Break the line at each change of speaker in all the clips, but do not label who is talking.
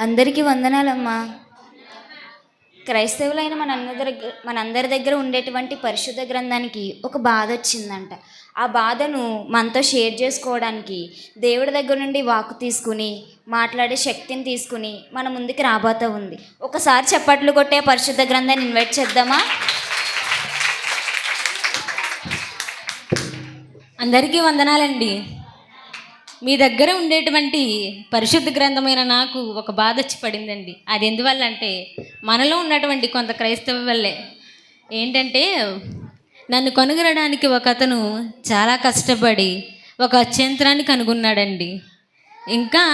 అందరికీ వందనాలమ్మా. క్రైస్తవులైన మనందరి దగ్గర ఉండేటువంటి పరిశుద్ధ గ్రంథానికి ఒక బాధ వచ్చిందంట. ఆ బాధను మనతో షేర్ చేసుకోవడానికి దేవుడి దగ్గర నుండి వాక్కు తీసుకుని మాట్లాడే శక్తిని తీసుకుని మన ముందుకు రాబోతూ ఉంది. ఒకసారి చప్పట్లు కొట్టే పరిశుద్ధ గ్రంథాన్ని ఇన్వైట్ చేద్దామా?
అందరికీ వందనాలండి. మీ దగ్గర ఉండేటువంటి పరిశుద్ధ గ్రంథమైన నాకు ఒక బాధ వచ్చి పడిందండి. అది ఎందువల్ల అంటే మనలో ఉన్నటువంటి కొంత క్రైస్తవ వల్లే. ఏంటంటే నన్ను కనుగొనడానికి ఒక అతను చాలా కష్టపడి ఒక అత్యంతరాన్ని కనుగొన్నాడండి. ఇంకా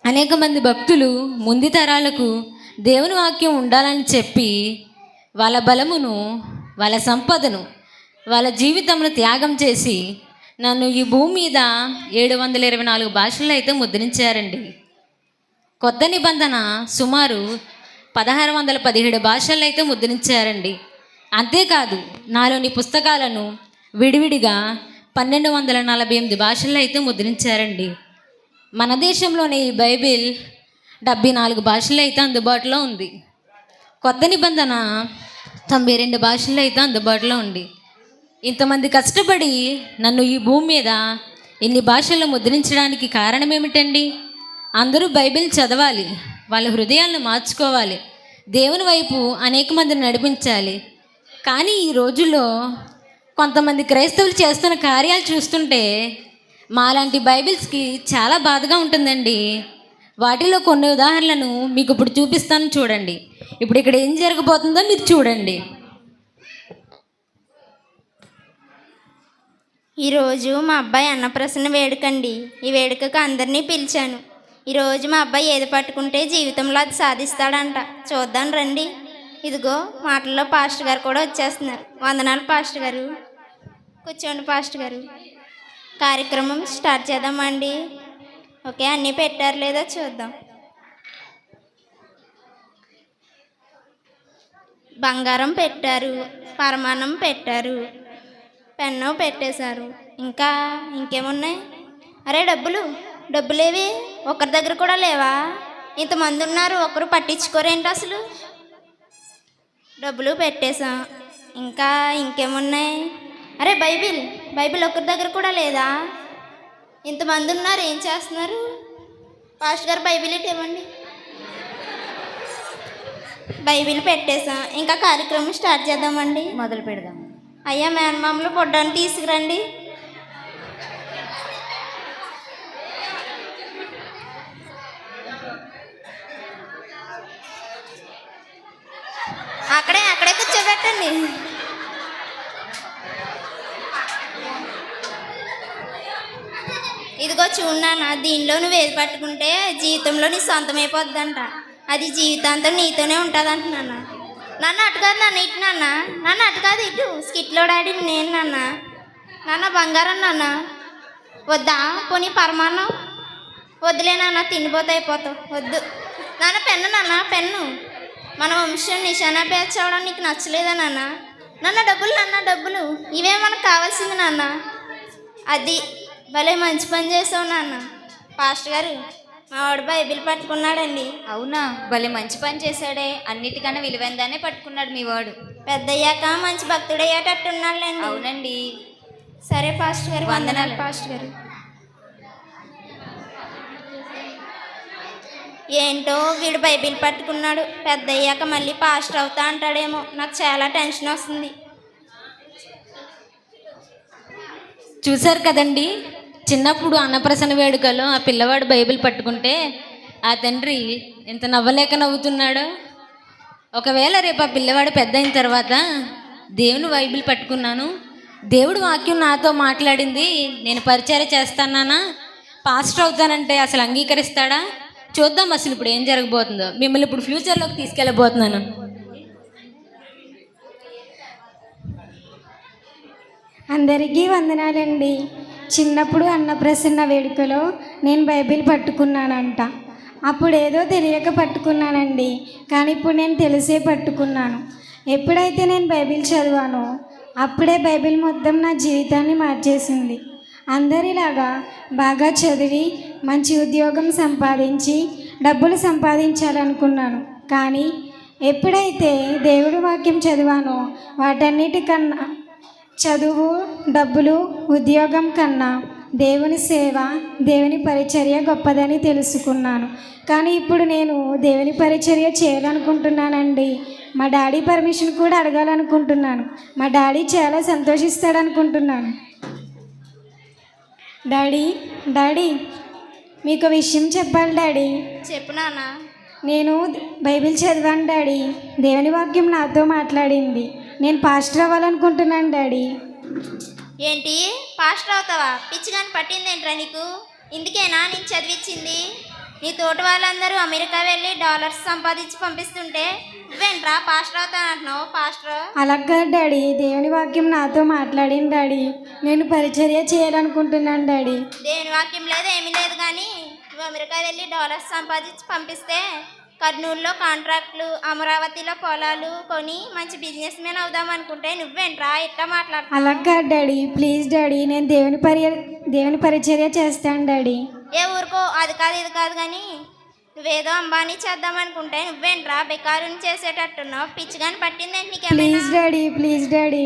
అనేక మంది భక్తులు ముందు తరాలకు దేవుని వాక్యం ఉండాలని చెప్పి వాళ్ళ బలమును, వాళ్ళ సంపదను, వాళ్ళ జీవితంలో త్యాగం చేసి నన్ను ఈ భూమి మీద 724 భాషల్లో అయితే ముద్రించారండి. కొత్త నిబంధన సుమారు 1617 భాషల్లో అయితే ముద్రించారండి. అంతేకాదు నాలోని పుస్తకాలను విడివిడిగా 1248 భాషల్లో అయితే ముద్రించారండి. మన దేశంలోని ఈ బైబిల్ 74 భాషల్లో అయితే అందుబాటులో ఉంది. కొత్త నిబంధన 92 భాషల్లో అయితే అందుబాటులో ఉంది. ఇంతమంది కష్టపడి నన్ను ఈ భూమి మీద ఇన్ని భాషల్లో ముద్రించడానికి కారణం ఏమిటండి? అందరూ బైబిల్ చదవాలి, వాళ్ళ హృదయాలను మార్చుకోవాలి, దేవుని వైపు అనేక మందిని నడిపించాలి. కానీ ఈ రోజుల్లో కొంతమంది క్రైస్తవులు చేస్తున్న కార్యాలు చూస్తుంటే మాలాంటి బైబిల్స్కి చాలా బాధగా ఉంటుందండి. వాటిలో కొన్ని ఉదాహరణలను మీకు ఇప్పుడు చూపిస్తాను, చూడండి. ఇప్పుడు ఇక్కడ ఏం జరగబోతుందో మీరు చూడండి.
ఈరోజు మా అబ్బాయి అన్నప్రాసన వేడుకండి. ఈ వేడుకకు అందరినీ పిలిచాను. ఈరోజు మా అబ్బాయి ఏది పట్టుకుంటే జీవితంలో అది సాధిస్తాడంట. చూద్దాం రండి. ఇదిగో మాటల్లో పాస్టర్ గారు కూడా వచ్చేస్తున్నారు. వందనాలు పాస్టర్ గారు. కూర్చోండి పాస్టర్ గారు. కార్యక్రమం స్టార్ట్ చేద్దామండి. ఓకే, అన్నీ పెట్టారు లేదో చూద్దాం. బంగారం పెట్టారు, పరమాన్నం పెట్టారు, పెన్ను పెట్టేశారు. ఇంకేమున్నాయి? అరే డబ్బులేవి ఒకరి దగ్గర కూడా లేవా? ఇంతమంది ఉన్నారు, ఒకరు పట్టించుకోరేంటి అసలు? డబ్బులు పెట్టేశాం. ఇంకేమున్నాయి? అరే బైబిల్ ఒకరి దగ్గర కూడా లేదా? ఇంతమంది ఉన్నారు, ఏం చేస్తున్నారు? పాస్టర్ గారు బైబిల్ ఇవ్వండి. బైబిల్ పెట్టేశాం. ఇంకా కార్యక్రమం స్టార్ట్ చేద్దామండి.
మొదలు పెడదాం.
అయ్యా మేనమామలు పొడ్డాన్ని తీసుకురండి. అక్కడే కూర్చోబెట్టండి. ఇదిగో చూడన్నా, దీనిలో నువ్వు ఏది పట్టుకుంటే జీవితంలో నీ సొంతమైపోద్దంట. అది జీవితాంతం నీతోనే ఉంటుంది అంటున్నాను. నన్ను అటు కాదు నాన్న, ఇటు నాన్న. నన్ను అటు కాదు ఇటు. స్కిట్లో డాడీని నేను నాన్న బంగారం నాన్న. వద్దా? పోనీ పరమాన్నం వద్దులే నాన్న, తిండిపోతే అయిపోతావు. వద్దు నాన్న. పెన్ను మన వంశం నిశానా పేర్చవడం నీకు నచ్చలేదా నాన్న? డబ్బులు ఇవే మనకు కావాల్సింది నాన్న. అది భలే మంచి పని చేసావు నాన్న. పాస్టర్ గారు, మా వాడు బైబిల్ పట్టుకున్నాడండి.
అవునా? భలే మంచి పని చేశాడే. అన్నిటికన్నా విలువైందానే పట్టుకున్నాడు మీ వాడు.
పెద్దయ్యాక మంచి భక్తుడయ్యేటట్టున్నాడులేండి.
అవునండి.
సరే పాస్టర్ గారు,
వందనాలు
పాస్టర్ గారు. ఏంటో వీడు బైబిల్ పట్టుకున్నాడు, పెద్దయ్యాక మళ్ళీ పాస్టర్ అవుతా అంటాడేమో. నాకు చాలా టెన్షన్ వస్తుంది.
చూశారు కదండి, చిన్నప్పుడు అన్నప్రాసన వేడుకలో ఆ పిల్లవాడు బైబిల్ పట్టుకుంటే ఆ తండ్రి ఎంత నవ్వలేక నవ్వుతున్నాడో. ఒకవేళ రేపు ఆ పిల్లవాడు పెద్ద అయిన తర్వాత దేవుని బైబిల్ పట్టుకున్నాను, దేవుడు వాక్యం నాతో మాట్లాడింది, నేను పరిచర్య చేస్తానా, పాస్టర్ అవుతానంటే అసలు అంగీకరిస్తాడా? చూద్దాం అసలు ఇప్పుడు ఏం జరగబోతుందో. మిమ్మల్ని ఇప్పుడు ఫ్యూచర్లోకి తీసుకెళ్ళబోతున్నాను.
అందరికీ వందనాలండి. చిన్నప్పుడు అన్నప్రసన్న వేడుకలో నేను బైబిల్ పట్టుకున్నానంట. అప్పుడు ఏదో తెలియక పట్టుకున్నానండి, కానీ ఇప్పుడు నేను తెలిసే పట్టుకున్నాను. ఎప్పుడైతే నేను బైబిల్ చదివానో అప్పుడే బైబిల్ మొత్తం నా జీవితాన్ని మార్చేసింది. అందరిలాగా బాగా చదివి మంచి ఉద్యోగం సంపాదించి డబ్బులు సంపాదించాలనుకున్నాను. కానీ ఎప్పుడైతే దేవుడి వాక్యం చదివానో వాటన్నిటికన్నా చదువు, డబ్బులు, ఉద్యోగం కన్నా దేవుని సేవ, దేవుని పరిచర్య గొప్పదని తెలుసుకున్నాను. కానీ ఇప్పుడు నేను దేవుని పరిచర్య చేయాలనుకుంటున్నానండి. మా డాడీ పర్మిషన్ కూడా అడగాలనుకుంటున్నాను. మా డాడీ చాలా సంతోషిస్తాడనుకుంటున్నాను. డాడీ డాడీ మీకు విషయం చెప్పాలి డాడీ.
చెప్పు నాన్న.
నేను బైబిల్ చదివాను డాడీ. దేవుని వాక్యం నాతో మాట్లాడింది. నేను పాస్టర్ అవ్వాలనుకుంటున్నాను డాడీ.
ఏంటి, పాస్టర్ అవుతావా? పిచ్చిగాని పట్టిందేంట్రా నీకు? ఇందుకేనా నేను చదివించింది? నీ తోటి వాళ్ళందరూ అమెరికా వెళ్ళి డాలర్స్ సంపాదించి పంపిస్తుంటే నువ్వేంట్రా పాస్టర్ అవుతానంటున్నావు? పాస్టర్
అలాగా డాడీ, దేవుని వాక్యం నాతో మాట్లాడింది డాడీ. నేను పరిచర్య చేయాలనుకుంటున్నాను డాడీ.
దేవుని వాక్యం లేదు, ఏమీ లేదు, కానీ నువ్వు అమెరికా వెళ్ళి డాలర్స్ సంపాదించి పంపిస్తే కర్నూలులో కాంట్రాక్ట్లు, అమరావతిలో పొలాలు కొని మంచి బిజినెస్ మ్యాన్ అవుదాం అనుకుంటే నువ్వేంట్రా ఇట్లా మాట్లాడుతున్నావు?
అలాగా డాడీ, ప్లీజ్ డాడీ, నేను దేవుని పరిచర్య చేస్తాను డాడీ.
ఏ ఊరుకో, అది కాదు ఇది కాదు, కానీ నువ్వేదో అంబానీ చేద్దాం అనుకుంటే నువ్వేంట్రా బెకారుని చేసేటట్టున్నావు? పిచ్చిగాని పట్టిందేంటి నీకేమైనా?
Please daddy, please daddy.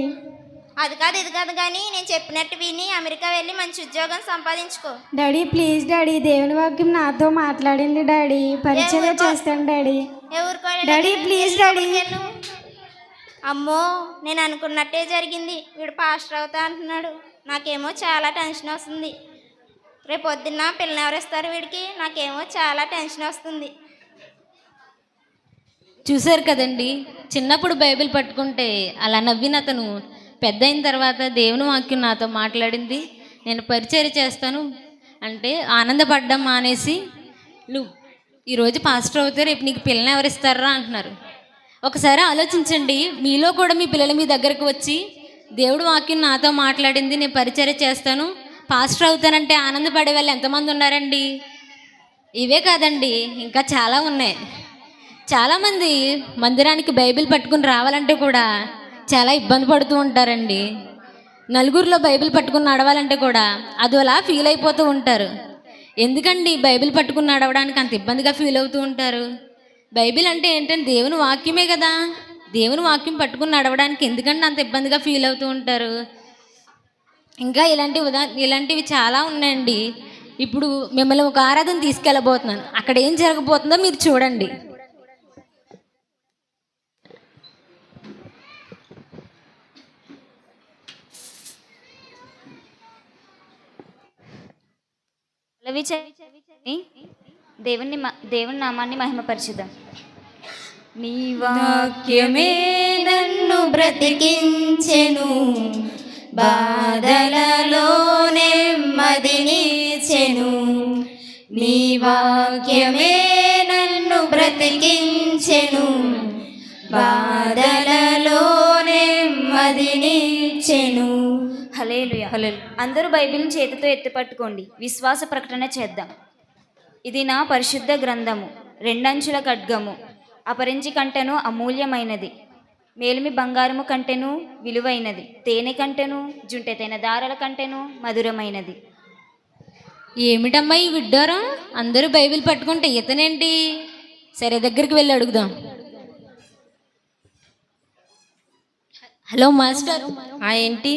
అది కాదు ఇది కాదు, కానీ నేను చెప్పినట్టు విని అమెరికా వెళ్ళి మంచి ఉద్యోగం సంపాదించుకో.
డాడీ ప్లీజ్ డాడీ, దేవుని వాక్యం నాతో మాట్లాడింది డాడీ. పరిచర్య చేస్తాను డాడీ.
ఏ ఊరుకో
డాడీ, ప్లీజ్ డాడీ.
అమ్మో, నేను అనుకున్నట్టే జరిగింది. వీడు పాస్టర్ అవుతా అంటున్నాడు. నాకేమో చాలా టెన్షన్ వస్తుంది. రేపు పొద్దున్న పిల్లని ఎవరిస్తారు వీడికి? నాకేమో చాలా టెన్షన్ వస్తుంది.
చూశారు కదండి, చిన్నప్పుడు బైబిల్ పట్టుకుంటే అలా నవ్విన అతను పెద్ద అయిన తర్వాత దేవుని వాక్యం నాతో మాట్లాడింది, నేను పరిచర్య చేస్తాను అంటే ఆనందపడ్డం మానేసి నువ్వు ఈరోజు పాస్టర్ అవుతే రేపు నీకు పిల్లని ఎవరిస్తారా అంటున్నారు. ఒకసారి ఆలోచించండి, మీలో కూడా మీ పిల్లలు మీ దగ్గరకు వచ్చి దేవుడు వాక్యం నాతో మాట్లాడింది, నేను పరిచర్య చేస్తాను, పాస్టర్ అవుతానంటే ఆనందపడే వాళ్ళు ఎంతమంది ఉన్నారండి? ఇవే కాదండి, ఇంకా చాలా ఉన్నాయి. చాలామంది మందిరానికి బైబిల్ పట్టుకుని రావాలంటే కూడా చాలా ఇబ్బంది పడుతూ ఉంటారండి. నలుగురిలో బైబిల్ పట్టుకుని నడవాలంటే కూడా అదోలా ఫీల్ అయిపోతూ ఉంటారు. ఎందుకండి బైబిల్ పట్టుకుని నడవడానికి అంత ఇబ్బందిగా ఫీల్ అవుతూ ఉంటారు? బైబిల్ అంటే ఏంటంటే దేవుని వాక్యమే కదా. దేవుని వాక్యం పట్టుకుని నడవడానికి ఎందుకంటే అంత ఇబ్బందిగా ఫీల్ అవుతూ ఉంటారు? ఇంకా ఇలాంటివి చాలా ఉన్నాయండి. ఇప్పుడు మిమ్మల్ని ఒక ఆరాధన తీసుకెళ్ళబోతున్నాను. అక్కడ ఏం జరగబోతుందో మీరు చూడండి.
దేవుని నామాన్ని మహిమపరచుదాం.
నీ వాక్యమే నన్ను బ్రతికించెను, బాధలలో నెమ్మదినిచ్చెను. నీ వాక్యమే నన్ను బ్రతికించెను, బాధలలో నెమ్మదినిచ్చెను.
హల్లెలూయా. అందరూ బైబిల్ని చేతితో ఎత్తిపట్టుకోండి. విశ్వాస ప్రకటన చేద్దాం. ఇది నా పరిశుద్ధ గ్రంథము, రెండంచుల ఖడ్గము, అపరించి కంటెను అమూల్యమైనది, మేలిమి బంగారము కంటెను విలువైనది, తేనె కంటెను జుంటెతైన దారాల కంటెను మధురమైనది.
ఏమిటమ్మా ఈ విడ్డోరం? అందరూ బైబిల్ పట్టుకుంటే ఇతనేంటి? సరే, దగ్గరికి వెళ్ళి అడుగుదాం. Hello master.
ఏంటి?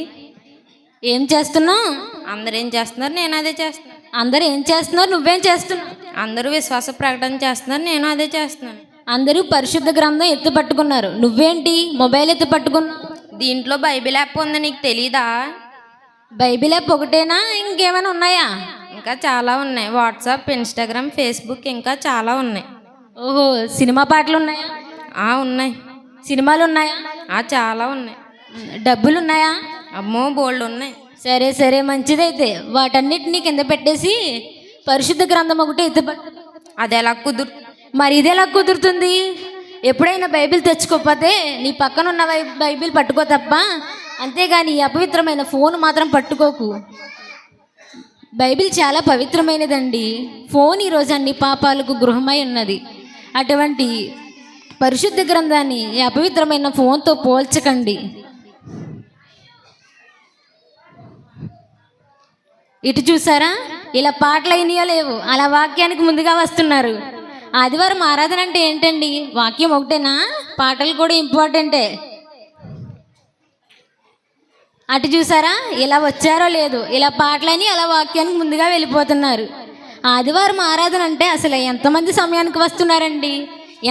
ఏం చేస్తున్నావు?
అందరు ఏం చేస్తున్నారు, నేను అదే చేస్తున్నాను.
అందరూ ఏం చేస్తున్నారు, నువ్వేం చేస్తున్నావు?
అందరూ విశ్వాస ప్రకటన చేస్తున్నారు, నేను అదే చేస్తున్నాను.
అందరూ పరిశుద్ధ గ్రంథం ఎత్తి పట్టుకున్నారు, నువ్వేంటి మొబైల్ ఎత్తి పట్టుకున్నావు?
దీంట్లో బైబిల్ యాప్ ఉంది, నీకు తెలీదా?
బైబిల్ యాప్ ఒకటేనా, ఇంకేమైనా ఉన్నాయా?
ఇంకా చాలా ఉన్నాయి. వాట్సాప్, ఇన్స్టాగ్రామ్, ఫేస్బుక్, ఇంకా చాలా ఉన్నాయి.
ఓహో, సినిమా పాటలు ఉన్నాయా?
ఉన్నాయి.
సినిమాలు ఉన్నాయా?
చాలా ఉన్నాయి.
డబ్బులు ఉన్నాయా?
అమ్మో, బోల్డ్ ఉన్నాయి.
సరే సరే, మంచిదైతే వాటన్నిటినీ కింద పెట్టేసి పరిశుద్ధ గ్రంథం ఒకటి ఎత్తిపట్టు.
అది ఎలా
మరి ఇది ఎలా కుదురుతుంది? ఎప్పుడైనా బైబిల్ తెచ్చుకోకపోతే నీ పక్కన ఉన్న బైబిల్ పట్టుకో తప్ప, అంతేగాని ఈ అపవిత్రమైన ఫోన్ మాత్రం పట్టుకోకు. బైబిల్ చాలా పవిత్రమైనదండి. ఫోన్ ఈరోజు అన్ని పాపాలకు గృహమై ఉన్నది. అటువంటి పరిశుద్ధ గ్రంథాన్ని ఈ అపవిత్రమైన ఫోన్తో పోల్చకండి. ఇటు చూసారా, ఇలా పాటలు అయినాయో లేవు, అలా వాక్యానికి ముందుగా వస్తున్నారు. ఆదివారం ఆరాధన అంటే ఏంటండి? వాక్యం ఒకటేనా? పాటలు కూడా ఇంపార్టెంటే. అటు చూసారా, ఇలా వచ్చారో లేదు, ఇలా పాటలని అలా వాక్యానికి ముందుగా వెళ్ళిపోతున్నారు. ఆదివారం ఆరాధన అంటే అసలు ఎంతమంది సమయానికి వస్తున్నారండి,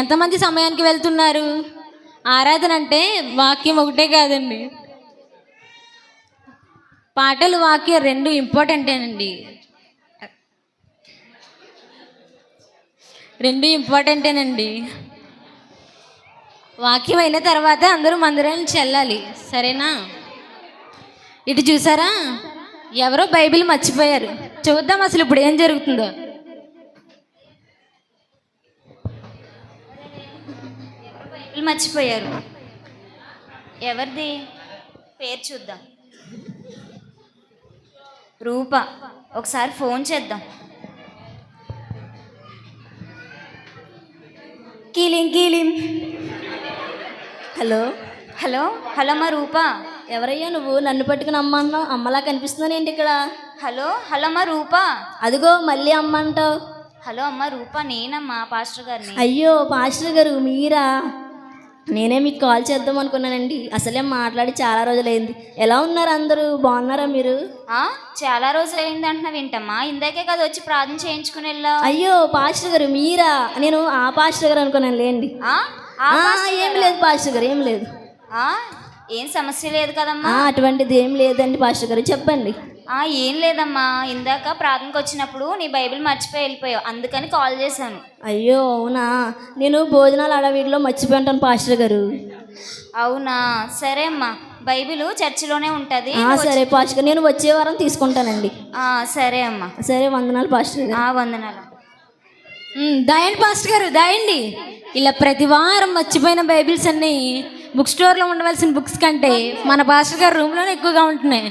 ఎంతమంది సమయానికి వెళ్తున్నారు? ఆరాధన అంటే వాక్యం ఒకటే కాదండి, పాటలు వాక్యం రెండు ఇంపార్టెంటేనండి, రెండు ఇంపార్టెంటేనండి. వాక్యం అయిన తర్వాత అందరూ మందిరానికి వెళ్ళాలి, సరేనా? ఇటు చూసారా, ఎవరో బైబిల్ మర్చిపోయారు. చూద్దాం అసలు ఇప్పుడు ఏం జరుగుతుందో.
బైబిల్ మర్చిపోయారు. ఎవరిది పేరు చూద్దాం. రూప. ఒకసారి ఫోన్ చేద్దాం.
కీలిం కీలిం. హలో
హలో హలో మా రూప.
ఎవరయ్యా నువ్వు? నన్ను పట్టుకుని అమ్మ అన్నావు, అమ్మలా కనిపిస్తున్నాను ఏంటి ఇక్కడ?
హలో హలో మా రూప.
అదిగో మళ్ళీ అమ్మ అంటావు.
హలో అమ్మ రూప, నేనమ్మా పాస్టర్ గారిని.
అయ్యో పాస్టర్ గారు మీరా? నేనే మీకు కాల్ చేద్దాం అనుకున్నానండి. అసలే మాట్లాడి చాలా రోజులైంది. ఎలా ఉన్నారు అందరూ? బాగున్నారా మీరు?
చాలా రోజులు అయింది అంటున్నావు ఏంటమ్మా? ఇందాకే కదా వచ్చి ప్రార్థన చేయించుకుని వెళ్ళావు.
అయ్యో పాస్టర్ గారు మీరా? నేను ఆ పాస్టర్ గారు అనుకున్నాను లేండి. ఏం లేదు పాస్టర్ గారు, ఏం లేదు.
ఏం సమస్య లేదు కదమ్మా?
అటువంటిది ఏం లేదండి పాస్టర్ గారు, చెప్పండి.
ఏం లేదమ్మా, ఇందాక ప్రార్థనకు వచ్చినప్పుడు నీ బైబిల్ మర్చిపోయి వెళ్ళిపోయావు, అందుకని కాల్ చేశాను.
అయ్యో అవునా? నేను భోజనాలు అడవిలో మర్చిపోయి ఉంటాను పాస్టర్ గారు.
అవునా? సరే అమ్మా, బైబిల్ చర్చిలోనే ఉంటుంది.
సరే పాస్టర్ గారు, నేను వచ్చే వారం తీసుకుంటానండి.
సరే అమ్మా.
సరే, వందనాలు పాస్టర్ గారు.
వందనాలు.
దాయండి పాస్టర్ గారు, దాయండి. ఇలా ప్రతి వారం మర్చిపోయిన బైబిల్స్ అన్నీ బుక్ స్టోర్లో ఉండవలసిన బుక్స్ కంటే మన పాస్టర్ గారు రూమ్లోనే ఎక్కువగా ఉంటున్నాయి.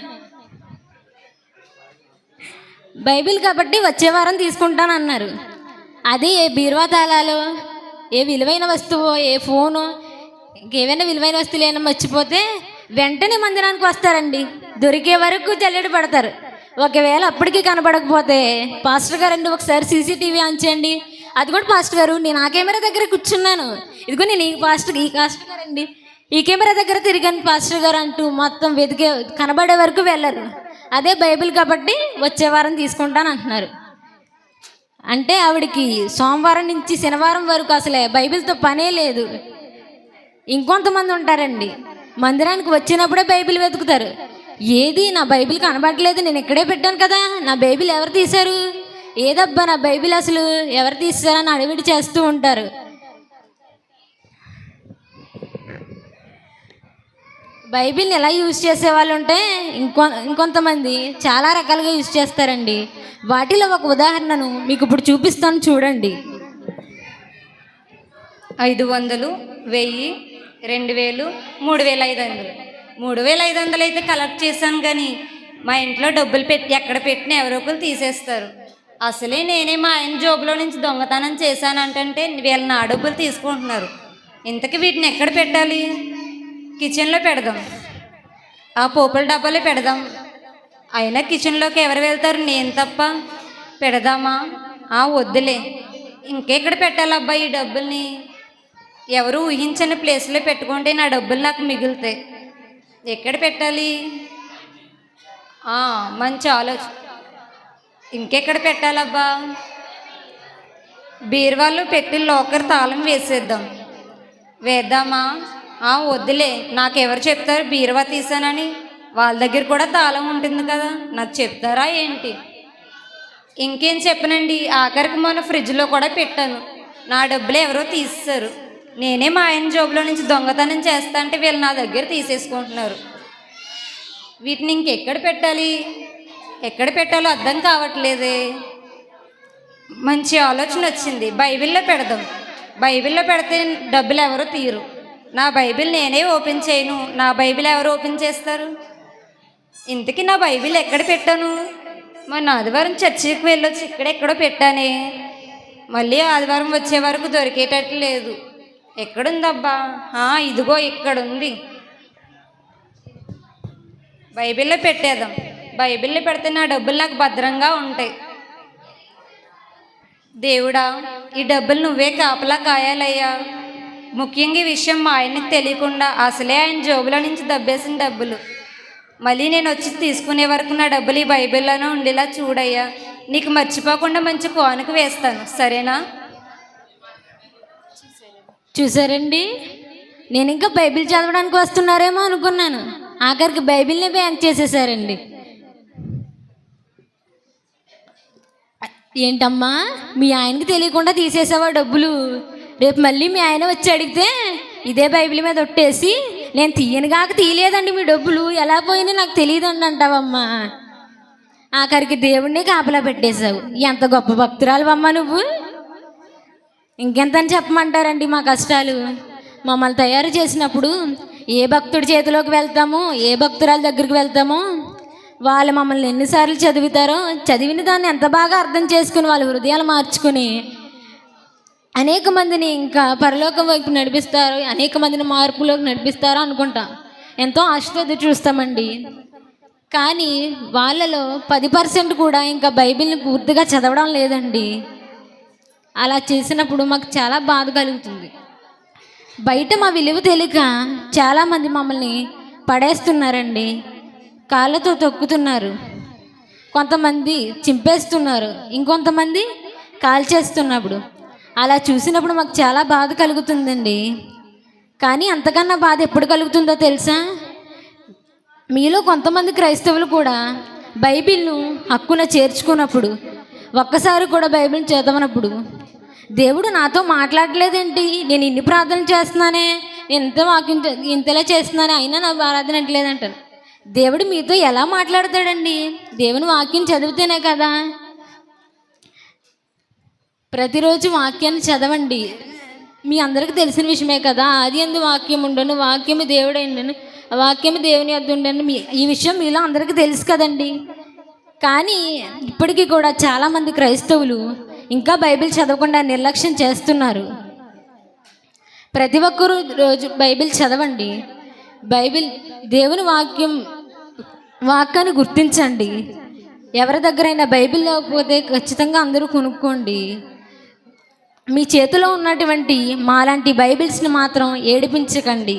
బైబిల్ కాబట్టి వచ్చే వారం తీసుకుంటానన్నారు. అది ఏ బీరువా తాళాలు, ఏ విలువైన వస్తువు, ఏ ఫోను, ఇంకేమైనా విలువైన వస్తువులు ఏమైనా మర్చిపోతే వెంటనే మందిరానికి వస్తారండి. దొరికే వరకు జల్లెడ పడతారు. ఒకవేళ అప్పటికి కనబడకపోతే పాస్టర్ గారండి ఒకసారి సీసీటీవీ ఆన్ చేయండి. అది కూడా పాస్టర్ గారు, నేను ఆ కెమెరా దగ్గర కూర్చున్నాను, ఇదిగో నేను ఈ పాస్టర్ గారండి, ఈ కెమెరా దగ్గర తిరిగాను పాస్టర్ గారు అంటూ మొత్తం వెతికే కనబడే వరకు వెళ్ళరు. అదే బైబిల్ కాబట్టి వచ్చే వారం తీసుకుంటాను అంటున్నారు. అంటే ఆవిడికి సోమవారం నుంచి శనివారం వరకు అసలే బైబిల్తో పనే లేదు. ఇంకొంతమంది ఉంటారండి, మందిరానికి వచ్చినప్పుడే బైబిల్ వెతుకుతారు. ఏది నా బైబిల్ కనబడలేదు, నేను ఇక్కడే పెట్టాను కదా, నా బైబిల్ ఎవరు తీశారు, ఏదబ్బా నా బైబిల్ అసలు ఎవరు తీశారని అడివిడి చేస్తూ ఉంటారు. బైబిల్ని ఎలా యూజ్ చేసేవాళ్ళు ఉంటే ఇంకొంతమంది చాలా రకాలుగా యూజ్ చేస్తారండి. వాటిలో ఒక ఉదాహరణను మీకు ఇప్పుడు చూపిస్తాను, చూడండి.
500, 1000, 2000, 3500. 3500 అయితే కలెక్ట్ చేశాను, కానీ మా ఇంట్లో డబ్బులు పెట్టి ఎక్కడ పెట్టినా ఎవరో ఒకరు తీసేస్తారు. అసలే నేనే మా ఆయన జోబులో నుంచి దొంగతనం చేశానంటే వీళ్ళు నా డబ్బులు తీసుకుంటున్నారు. ఇంతకీ వీటిని ఎక్కడ పెట్టాలి? కిచెన్లో పెడదాం, ఆ పోపుల డబ్బాలో పెడదాం. అయినా కిచెన్లోకి ఎవరు వెళ్తారు? నేను తప్ప. పెడదామా? వద్దులే, ఇంకెక్కడ పెట్టాలబ్బా ఈ డబ్బుల్ని? ఎవరు ఊహించని ప్లేస్లో పెట్టుకుంటే నా డబ్బులు నాకు మిగులుతాయి. ఎక్కడ పెట్టాలి? మంచి ఆలోచన. ఇంకెక్కడ పెట్టాలబ్బా? బీరువాలో పెట్టి లాకర్ తాళం వేద్దామా? వద్దులే, నాకెవరు చెప్తారు బీరువా తీసానని? వాళ్ళ దగ్గర కూడా తాళం ఉంటుంది కదా, నాకు చెప్తారా ఏంటి? ఇంకేం చెప్పనండి, ఆఖరికి మొన్న ఫ్రిడ్జ్లో కూడా పెట్టాను. నా డబ్బులు ఎవరో తీసేశారు. నేనే మా ఆయన జోబులో నుంచి దొంగతనం చేస్తా అంటే వీళ్ళు నా దగ్గర తీసేసుకుంటున్నారు. వీటిని ఇంకెక్కడ పెట్టాలి? ఎక్కడ పెట్టాలో అర్థం కావట్లేదే. మంచి ఆలోచన వచ్చింది, బైబిల్లో పెడదాం. బైబిల్లో పెడితే డబ్బులు ఎవరో తీరు. నా బైబిల్ నేనే ఓపెన్ చేయను, నా బైబిల్ ఎవరు ఓపెన్ చేస్తారు? ఇంతకీ నా బైబిల్ ఎక్కడ పెట్టాను? మొన్న ఆదివారం చర్చికి వెళ్ళొచ్చి ఇక్కడెక్కడో పెట్టానే, మళ్ళీ ఆదివారం వచ్చే వరకు దొరికేటట్టు లేదు. ఎక్కడుందబ్బా? ఇదిగో ఇక్కడుంది. బైబిల్లో పెట్టేద్దాం. బైబిల్లో పెడితే నా డబ్బులు నాకు భద్రంగా ఉంటాయి. దేవుడా, ఈ డబ్బులు నువ్వే కాపలా కాయాలయ్యా. ముఖ్యంగా ఈ విషయం మా ఆయనకి తెలియకుండా అసలే ఆయన జోబులో నుంచి దబ్బేసిన డబ్బులు. మళ్ళీ నేను వచ్చి తీసుకునే వరకు నా డబ్బులు ఈ బైబిల్లోనే ఉండేలా చూడయ్యా. నీకు మర్చిపోకుండా మంచి కానుక వేస్తాను, సరేనా?
చూసారండి, నేను ఇంకా బైబిల్ చదవడానికి వస్తున్నారేమో అనుకున్నాను. ఆఖరికి బైబిల్నే బ్యాంక్ చేసేసారండి. ఏంటమ్మా, మీ ఆయనకి తెలియకుండా తీసేసావా డబ్బులు? రేపు మళ్ళీ మీ ఆయన వచ్చి అడిగితే ఇదే బైబిల్ మీద ఒట్టేసి నేను తీయలేదండి మీ డబ్బులు ఎలా పోయినా నాకు తెలియదండి అంటావమ్మా. ఆఖరికి దేవుడినే కాపలా పెట్టేశావు. ఎంత గొప్ప భక్తురాలువమ్మా నువ్వు. ఇంకెంతని చెప్పమంటారండి మా కష్టాలు. మమ్మల్ని తయారు చేసినప్పుడు ఏ భక్తుడి చేతిలోకి వెళ్తామో, ఏ భక్తురాల దగ్గరికి వెళ్తామో, వాళ్ళు మమ్మల్ని ఎన్నిసార్లు చదువుతారో, చదివిన దాన్ని ఎంత బాగా అర్థం చేసుకుని వాళ్ళ హృదయాలు మార్చుకుని అనేక మందిని ఇంకా పరలోకం వైపు నడిపిస్తారు, అనేక మందిని మార్పులోకి నడిపిస్తారు అనుకుంటాం. ఎంతో ఆశతో చూస్తామండి. కానీ వాళ్ళలో 10% కూడా ఇంకా బైబిల్ని పూర్తిగా చదవడం లేదండి. అలా చేసినప్పుడు మాకు చాలా బాధ కలుగుతుంది. బయట మా విలువ తెలియక చాలామంది మమ్మల్ని పడేస్తున్నారండి, కాళ్ళతో తొక్కుతున్నారు, కొంతమంది చింపేస్తున్నారు, ఇంకొంతమంది కాల్చేస్తున్నప్పుడు అలా చూసినప్పుడు మాకు చాలా బాధ కలుగుతుందండి. కానీ అంతకన్నా బాధ ఎప్పుడు కలుగుతుందో తెలుసా? మీలో కొంతమంది క్రైస్తవులు కూడా బైబిల్ను హక్కున చేర్చుకున్నప్పుడు, ఒక్కసారి కూడా బైబిల్ చదవనప్పుడు దేవుడు నాతో మాట్లాడలేదేంటి, నేను ఇన్ని ప్రార్థనలు చేస్తున్నానే, నేను ఇంతలా చేస్తున్నానే, అయినా నా ఆరాధన అంటలేదంటాను. దేవుడు మీతో ఎలా మాట్లాడతాడండి? దేవుని వాక్యం చదివితేనే కదా. ప్రతిరోజు వాక్యాన్ని చదవండి. మీ అందరికీ తెలిసిన విషయమే కదా, ఆది యందు వాక్యం ఉండను, వాక్యము దేవుడై ఉండను, వాక్యము దేవుని యొద్ద ఉండను. ఈ విషయం మీలో అందరికీ తెలుసు కదండి. కానీ ఇప్పటికీ కూడా చాలామంది క్రైస్తవులు ఇంకా బైబిల్ చదవకుండా నిర్లక్ష్యం చేస్తున్నారు. ప్రతి ఒక్కరూ రోజు బైబిల్ చదవండి. బైబిల్ దేవుని వాక్యాన్ని గుర్తించండి. ఎవరి దగ్గరైనా బైబిల్ లేకపోతే ఖచ్చితంగా అందరూ కొనుక్కోండి. మీ చేతిలో ఉన్నటువంటి మాలాంటి బైబిల్స్ని మాత్రం ఏడిపించకండి.